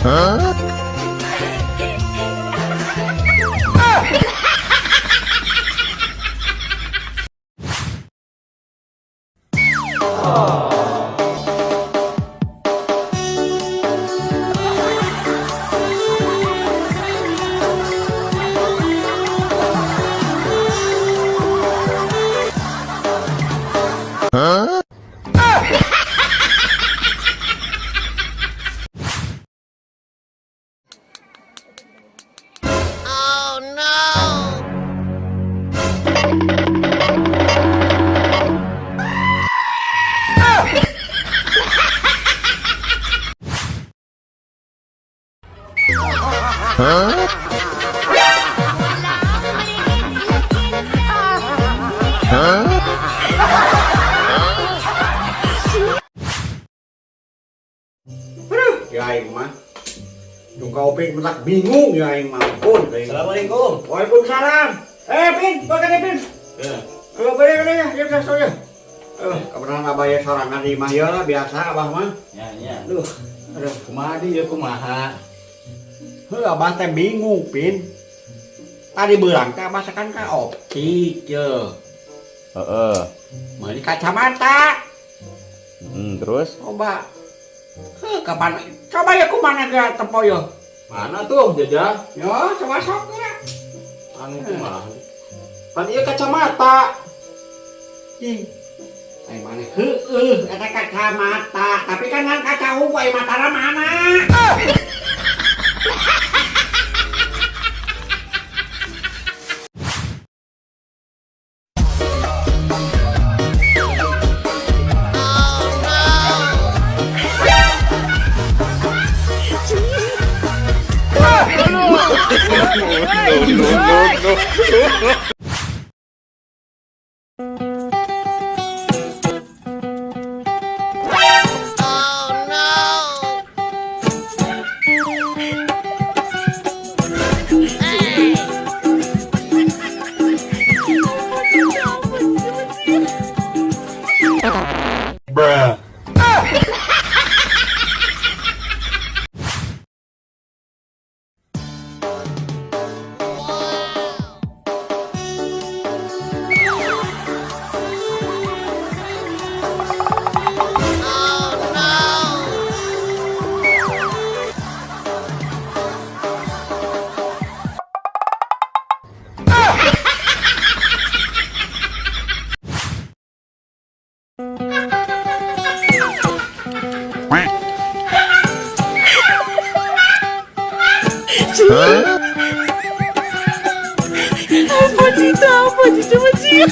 Ya aing mah. Kau Pin mentak bingung ya aing mah. Pun. Assalamualaikum. Waalaikumsalam. Pin, pakai Pin. Ya. Kalau beda ya, dia bisa ya. Kebenaran abah ya sorangan di mah ya biasa abah mah. Ya. Aduh, Kumaha di ya kumaha. Abah teh bingung Pin. Tadi beurang teh abah sakan ka optik ya. Meuli kacamata. Terus? Coba. Kapan? Coba ya kumana ke tempo ya. Mana tuh jajah? Yo, coba sok ya. Anu kumaha. Pan ieu kacamata. Ai mana? Eta kacamata, tapi kan kaca huwai matana mana? No. Bruh. Apa sih? Coba sih.